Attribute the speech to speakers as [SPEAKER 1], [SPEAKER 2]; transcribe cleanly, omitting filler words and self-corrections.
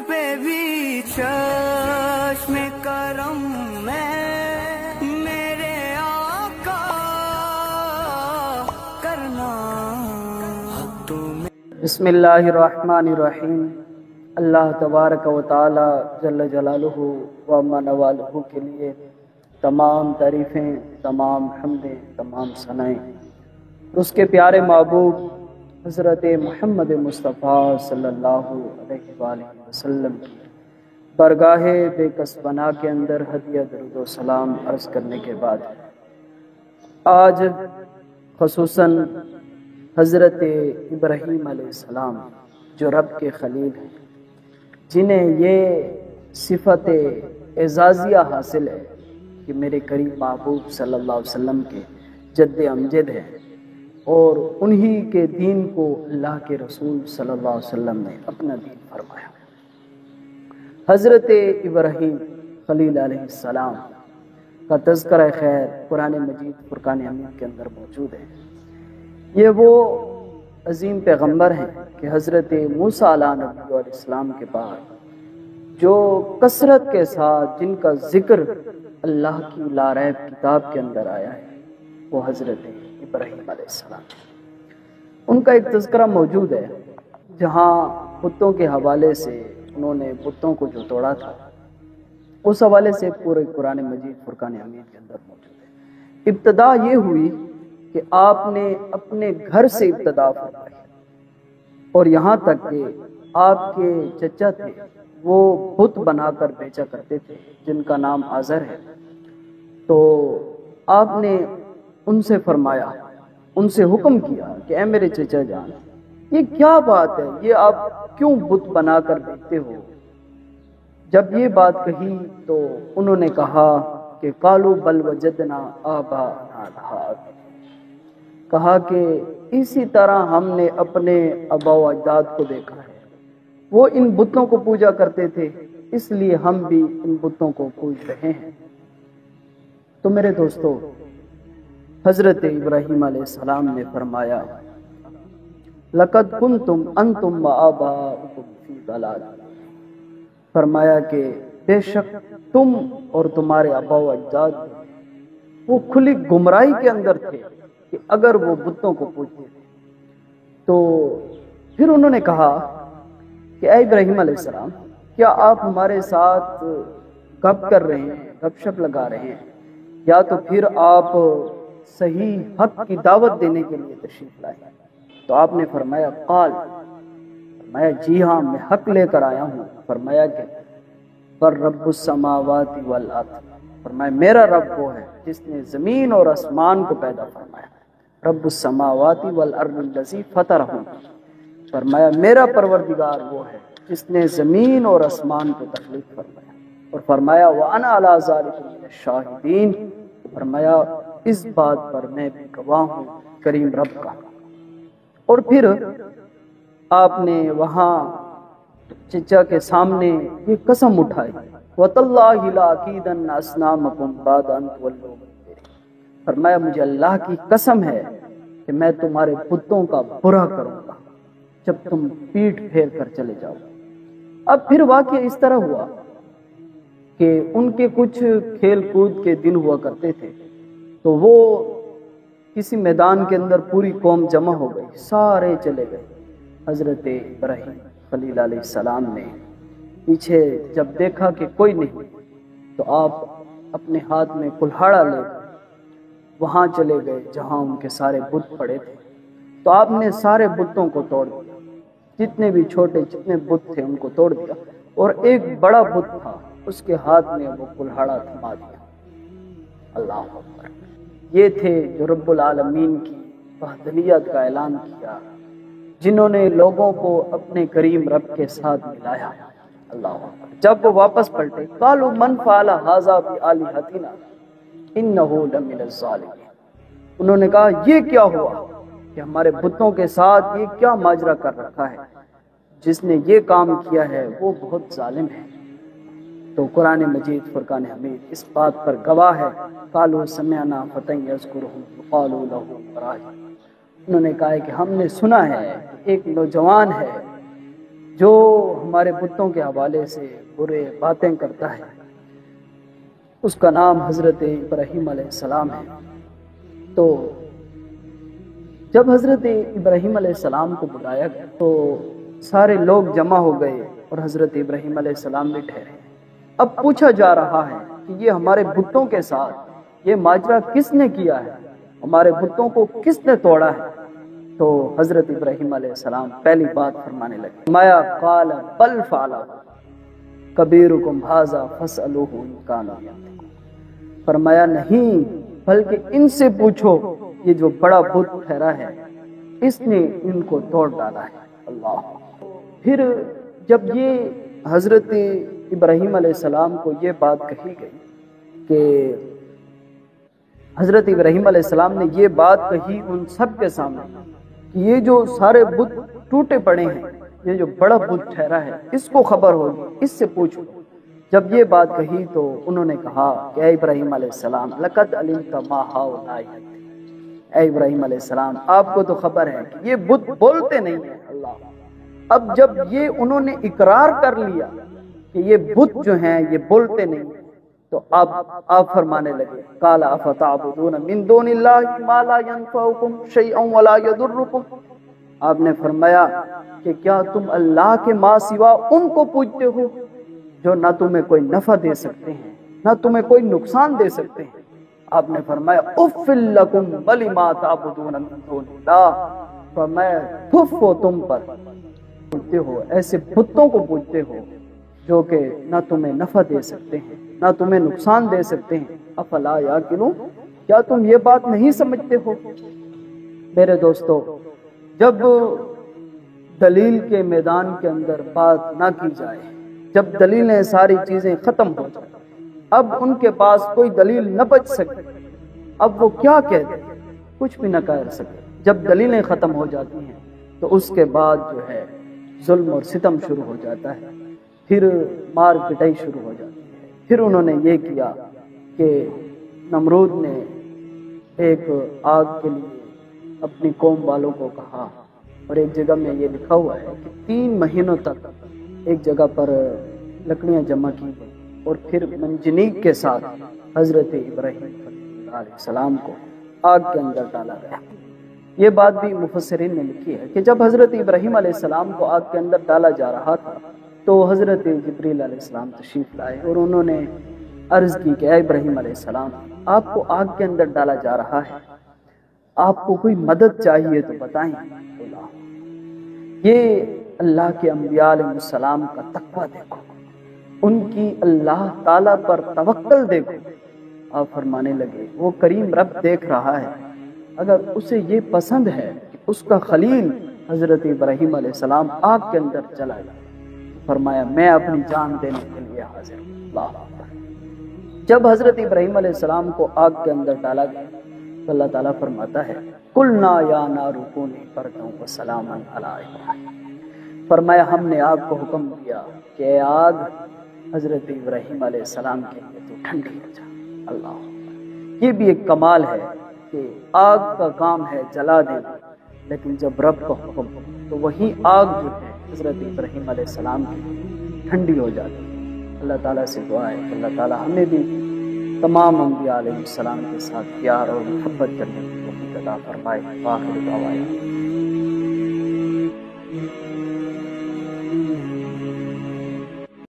[SPEAKER 1] पे भी चश्म करम में मेरे आका करना तुम्हें।
[SPEAKER 2] बिस्मिल्लाहिर्रहमानिर्रहीम। अल्लाह तबारक व तआला जल्ल जलालुहु व मनवालुहु के लिए तमाम तारीफ़ें, तमाम हम्दें, तमाम सनाएं उसके प्यारे महबूब हज़रत मोहम्मद मुस्तफ़ा सल्लल्लाहु अलैहि वसल्लम की बरगाह बेकस बना के अंदर हदिया दरूद व सलाम अर्ज़ करने के बाद आज ख़ुसूसन हज़रत इब्राहीम अलैहिस्सलाम जो रब के खलील हैं, जिन्हें ये सिफ़त एज़ाज़िया हासिल है कि मेरे करीम महबूब सल्लल्लाहु अलैहि वसल्लम के जद्द अमजद हैं और उन्हीं के दीन को अल्लाह के रसूल सल्लल्लाहु अलैहि वसल्लम ने अपना दीन फरमाया। हज़रत इब्राहीम खलील अलैहिस्सलाम का तज़किरा खैर कुरान मजीद फुरकान हमीद के अंदर मौजूद है। ये वो अजीम पैगम्बर हैं कि हज़रत मूसा अलैहिस्सलाम के बाद जो कसरत के साथ जिनका ज़िक्र अल्लाह की लारैब किताब के अंदर आया है वो हज़रत इब्राहीम अलैहिस्सलाम। उनका एक तज़किरा मौजूद है जहाँ बुतों के हवाले से उन्होंने बुतों को जो तोड़ा था उस हवाले से पूरे कुरान मजीद फुरकान हमीद के अंदर मौजूद है। इब्तदा ये हुई कि आपने अपने घर से इब्तदा फरमाई और यहाँ तक कि आपके चचा थे वो बुत बनाकर बेचा करते थे जिनका नाम आज़र है। तो आपने उनसे फरमाया, उनसे हुक्म किया कि ऐ मेरे चचा जान, ये क्या बात है, ये आप क्यों बुत बनाकर बेचते हो? जब ये बात कही तो उन्होंने कहा कि कालू बल वजदना आबाना, कहा कि इसी तरह हमने अपने आबा व अजदाद को देखा है, वो इन बुतों को पूजा करते थे, इसलिए हम भी इन बुतों को पूज रहे हैं। तो मेरे दोस्तों, हज़रत इब्राहीम अलैहिस्सलाम ने फरमाया लक़द कुन्तुम अंतुम व आबाउकुम फी दलाल, फरमाया कि बेशक तुम और तुम्हारे आबा व अजदाद वो खुली गुमराही के अंदर थे कि अगर वो बुतों को पूजते थे। तो फिर उन्होंने कहा कि ऐ इब्राहीम अलैहिस्सलाम, क्या आप हमारे साथ गप कर रहे हैं, गपशप लगा रहे हैं, या तो फिर आप सही हक की दावत देने के लिए तशरीफ लाए? तो आपने फरमाया काल, फरमाया जी हाँ मैं हक लेकर आया हूँ। फरमाया कि पर रब्बुस समावाति वल अर्द, फरमाया मेरा रब वो है जिसने ज़मीन और आसमान को पैदा फरमाया। रब्बुस समावाति वल अर्द लज़ी फतरहुम, फरमाया मेरा परवरदिगार वो है जिसने ज़मीन और आसमान को तख्लीक फरमाया। और फरमाया व अना अला ज़ालिका मिनश शाहिदीन, फरमाया इस बात पर मैं भी गवाह हूँ करीम रब का। और फिर आपने वहाँ चचा के सामने ये कसम उठाई वतल्लाहि ला अकीदन अस्नामकुम बाद अन तुवल्लू मुदबिरीन, फरमाया मुझे अल्लाह की कसम है कि मैं तुम्हारे बुतों का बुरा करूँगा जब तुम पीठ फेर कर चले जाओ। अब फिर वाक़या इस तरह हुआ कि उनके कुछ खेल कूद के दिन हुआ करते थे, तो वो किसी मैदान के अंदर पूरी कौम जमा हो गई, सारे चले गए। हज़रत इब्राहीम खलील अलैहिस्सलाम ने पीछे जब देखा कि कोई नहीं, तो आप अपने हाथ में कुल्हाड़ा लेकर वहाँ चले गए जहाँ उनके सारे बुत पड़े थे। तो आपने सारे बुतों को तोड़ दिया, जितने भी छोटे जितने बुत थे उनको तोड़ दिया, और एक बड़ा बुत था उसके हाथ में वो कुल्हाड़ा थमा दिया। अल्लाह अकबर। ये थे जो रब्बुल आलमीन की वहदनियत का ऐलान किया, जिन्होंने लोगों को अपने करीम रब के साथ मिलाया। अल्लाह अकबर। जब वो वापस पलटे कालू मन फ़अला हाज़ा बि आलिहतिना इन्नहु लमिनज़ ज़ालिमीन, उन्होंने कहा ये क्या हुआ कि हमारे बुतों के साथ ये क्या माजरा कर रखा है, जिसने ये काम किया है वो बहुत जालिम है। तो कुरान मजीद फुरकान हमीद इस बात पर गवाह है। कालू समिअना फतन यज़कुरुहुम क़ालू लहू इब्राहीम, उन्होंने कहा है कि हमने सुना है एक नौजवान है جو ہمارے بتوں کے حوالے سے برے باتیں کرتا ہے اس کا نام حضرت ابراہیم علیہ السلام ہے۔ تو جب حضرت ابراہیم علیہ السلام کو بلایا گیا تو سارے لوگ جمع ہو گئے اور حضرت ابراہیم علیہ السلام بھی ٹھہرے۔ اب پوچھا جا رہا ہے کہ یہ ہمارے بتوں کے ساتھ یہ ماجرا کس نے کیا ہے، ہمارے بتوں کو کس نے توڑا ہے؟ تو حضرت ابراہیم علیہ السلام پہلی بات فرمانے لگے، فرمایا قال بل فعلہ کبیرکم ھذا فاسألوہ ان کانوا ینطقون، فرمایا نہیں بلکہ ان سے پوچھو، یہ جو بڑا بت ٹھہرا ہے اس نے ان کو توڑ ڈالا ہے۔ اللہ۔ پھر جب یہ حضرت ابراہیم علیہ السلام کو یہ بات کہی گئی کہ حضرت ابراہیم علیہ السلام نے یہ بات کہی ان سب کے سامنے کہ یہ جو سارے بت ٹوٹے پڑے ہیں، یہ جو بڑا بت ٹھہرا ہے اس کو خبر ہوگی، اس سے پوچھو۔ جب یہ بات کہی تو انہوں نے کہا کہ اے ابراہیم علیہ السلام لقد علمت ما ہؤلاء، اے ابراہیم علیہ السلام آپ کو تو خبر ہے کہ یہ بت بولتے نہیں ہیں۔ اللہ۔ اب جب یہ انہوں نے اقرار کر لیا کہ یہ بت جو ہیں یہ بولتے نہیں ہیں تو اب آپ فرمانے لگے قال افتعبدون من دون اللہ ما لا ينفعکم شیئا ولا یضرکم، آپ نے فرمایا کہ کیا تم اللہ کے ماں سوا ان کو پوجتے ہو جو نہ تمہیں کوئی نفع دے سکتے ہیں نہ تمہیں کوئی نقصان دے سکتے ہیں؟ آپ نے فرمایا اف لکم ولما تعبدون من دون اللہ، فرمایا تف ہو تم پر، پوجتے ہو ایسے بتوں کو پوجتے ہو جو کہ نہ تمہیں نفع دے سکتے ہیں نہ تمہیں نقصان دے سکتے ہیں۔ افلا یاقلون، کیا تم یہ بات نہیں سمجھتے ہو؟ میرے دوستو، جب دلیل کے میدان کے اندر بات نہ کی جائے، جب دلیلیں ساری چیزیں ختم ہو جائیں، اب ان کے پاس کوئی دلیل نہ بچ سکے، اب وہ کیا کہہ دیں، کچھ بھی نہ کہہ سکے۔ جب دلیلیں ختم ہو جاتی ہیں تو اس کے بعد جو ہے ظلم اور ستم شروع ہو جاتا ہے، پھر مار پٹائی شروع ہو جاتی ہے۔ پھر انہوں نے یہ کیا کہ نمرود نے ایک آگ کے لیے اپنی قوم والوں کو کہا، اور ایک جگہ میں یہ لکھا ہوا ہے کہ 3 مہینوں تک ایک جگہ پر لکڑیاں جمع کی گئی اور پھر منجنیق کے ساتھ حضرت ابراہیم علیہ السلام کو آگ کے اندر ڈالا گیا۔ یہ بات بھی مفسرین نے لکھی ہے کہ جب حضرت ابراہیم علیہ السلام کو آگ کے اندر ڈالا جا رہا تھا تو حضرت جبریل علیہ السلام تشریف لائے اور انہوں نے عرض کی کہ اے ابراہیم علیہ السلام آپ کو آگ کے اندر ڈالا جا رہا ہے، آپ کو کوئی مدد چاہیے تو بتائیں۔ یہ اللہ کے انبیاء علیہ السلام کا تقویٰ دیکھو، ان کی اللہ تعالیٰ پر توکل دیکھو۔ آپ فرمانے لگے وہ کریم رب دیکھ رہا ہے، اگر اسے یہ پسند ہے کہ اس کا خلیل حضرت ابراہیم علیہ السلام آگ کے اندر چلا جائے، فرمایا میں اپنی جان دینے کے لیے حاضر ہوں۔ اللہ اکبر۔ جب حضرت ابراہیم علیہ السلام کو آگ کے اندر ڈالا گیا تو اللہ تعالیٰ فرماتا ہے قلنا یا نار کونی بردا وسلاما علی ابراہیم، فرمایا ہم نے آگ کو حکم دیا کہ اے آگ حضرت ابراہیم علیہ السلام کے لیے تو ٹھنڈی ہو جا۔ اللہ، یہ بھی ایک کمال ہے کہ آگ کا کام ہے جلا دینا، لیکن جب رب کا حکم ہو تو وہی آگ جو ہے حضرت ابراہیم علیہ السلام کی ٹھنڈی ہو جاتی ہے۔ اللہ تعالیٰ سے دعا ہے کہ اللہ تعالیٰ ہمیں بھی تمام انبیاء علیہ السلام کے ساتھ پیار اور محبت کرنے کی توفیق عطا فرمائے۔ آخر دعوانا